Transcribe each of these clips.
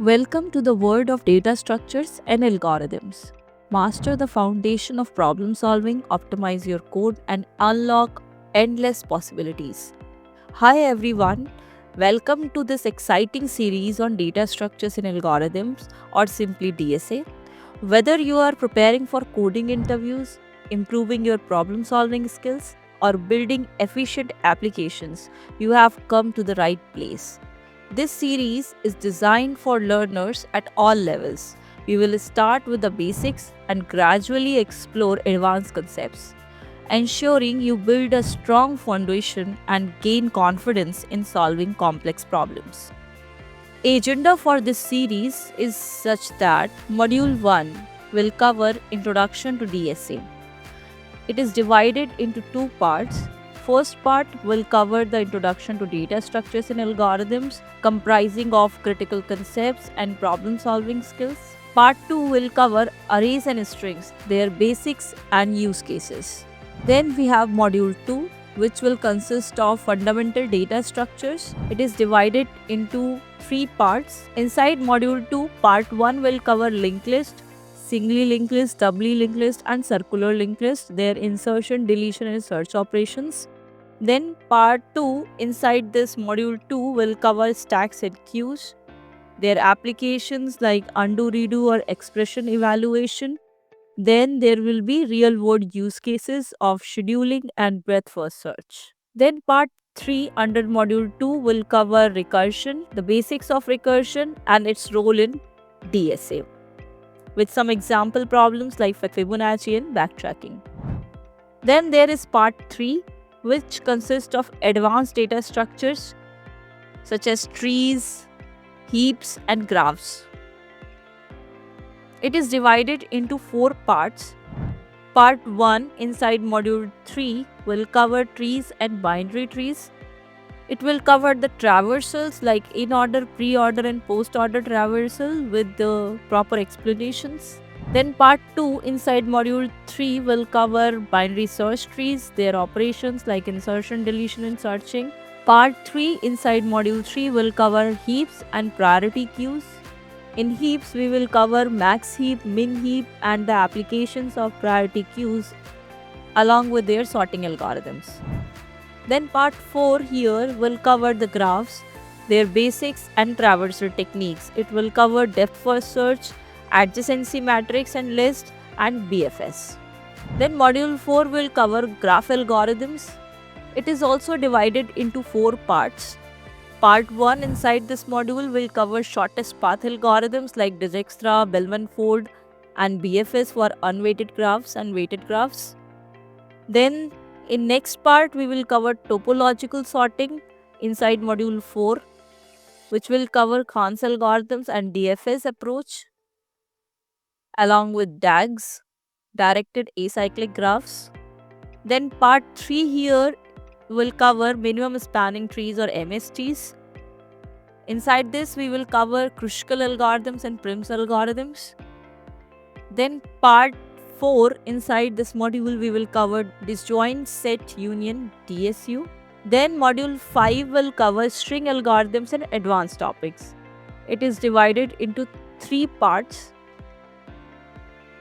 Welcome to the world of data structures and algorithms. Master the foundation of problem solving, optimize your code, and unlock endless possibilities. Hi everyone, welcome to this exciting series on data structures and algorithms, or simply DSA. Whether you are preparing for coding interviews, improving your problem solving skills, or building efficient applications, you have come to the right place. This series is designed for learners at all levels. We will start with the basics and gradually explore advanced concepts, ensuring you build a strong foundation and gain confidence in solving complex problems. Agenda for this series is such that Module 1 will cover Introduction to DSA. It is divided into two parts. First part will cover the introduction to data structures and algorithms, comprising of critical concepts and problem solving skills. Part 2 will cover arrays and strings, their basics and use cases. Then we have module 2, which will consist of fundamental data structures. It is divided into three parts. Inside module 2, part 1 will cover linked list, singly linked list, doubly linked list, and circular linked list, their insertion, deletion, and search operations. Then part 2 inside this module 2 will cover stacks and queues, their applications like undo, redo, or expression evaluation. Then there will be real world use cases of scheduling and breadth first search. Then part 3 under module 2 will cover recursion, the basics of recursion and its role in DSA, with some example problems like Fibonacci and backtracking. Then there is part 3, which consists of advanced data structures such as trees, heaps, and graphs. It is divided into four parts. Part 1 inside module 3 will cover trees and binary trees. It will cover the traversals like in order, pre order, and post order traversal with the proper explanations. Then part 2 inside module 3 will cover binary search trees, their operations like insertion, deletion, and searching. Part 3 inside module 3 will cover heaps and priority queues. In heaps, we will cover max heap, min heap, and the applications of priority queues along with their sorting algorithms. Then part 4 here will cover the graphs, their basics, and traversal techniques. It will cover depth first search, adjacency matrix and list, and BFS. Then module 4 will cover graph algorithms. It is also divided into four parts. Part 1 inside this module will cover shortest path algorithms like Dijkstra, Bellman-Ford, and BFS for unweighted graphs and weighted graphs. Then in next part we will cover topological sorting inside module 4, which will cover Khan's algorithms and DFS approach along with DAGs, directed acyclic graphs. Then part 3 here will cover minimum spanning trees or MSTs. Inside this we will cover Kruskal algorithms and Prim's algorithms. Then part 4 inside this module we will cover disjoint set union DSU. Then module 5 will cover string algorithms and advanced topics. It is divided into three parts.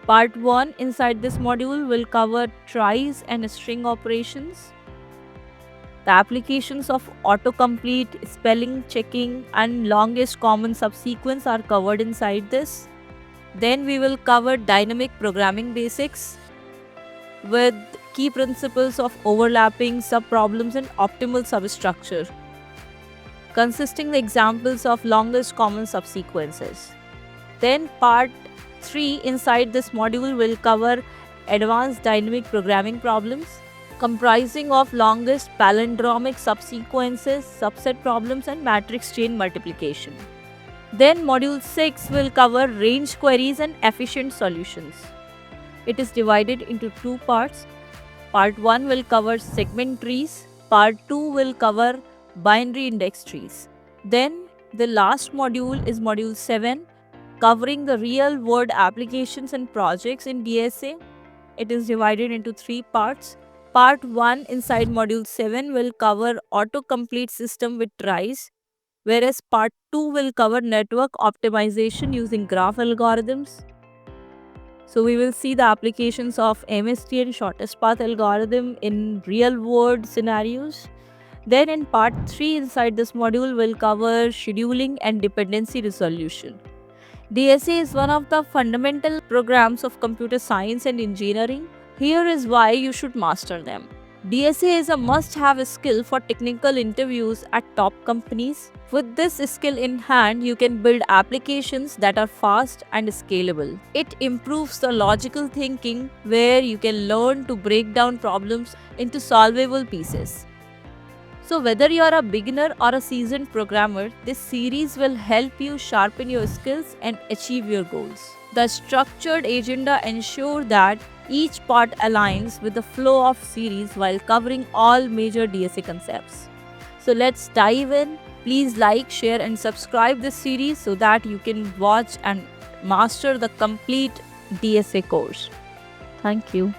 Part 1 inside this module will cover tries and string operations. The applications of autocomplete, spelling checking, and longest common subsequence are covered inside this. Then we will cover dynamic programming basics with key principles of overlapping subproblems and optimal substructure, consisting the examples of longest common subsequences. Then part 3 inside this module will cover advanced dynamic programming problems comprising of longest palindromic subsequences, subset problems, and matrix chain multiplication. Then module 6 will cover range queries and efficient solutions. It is divided into two parts. Part 1 will cover segment trees. Part 2 will cover binary index trees. Then the last module is module 7, covering the real world applications and projects in DSA. It is divided into three parts. Part 1 inside module 7 will cover autocomplete system with tries, whereas part 2 will cover network optimization using graph algorithms. So we will see the applications of MST and shortest path algorithm in real world scenarios. Then in part 3 inside this module will cover scheduling and dependency resolution. DSA is one of the fundamental programs of computer science and engineering. Here is why you should master them. DSA is a must-have skill for technical interviews at top companies. With this skill in hand, you can build applications that are fast and scalable. It improves the logical thinking where you can learn to break down problems into solvable pieces. So whether you are a beginner or a seasoned programmer, this series will help you sharpen your skills and achieve your goals. The structured agenda ensures that each part aligns with the flow of series while covering all major DSA concepts. So let's dive in. Please like, share and subscribe this series so that you can watch and master the complete DSA course. Thank you.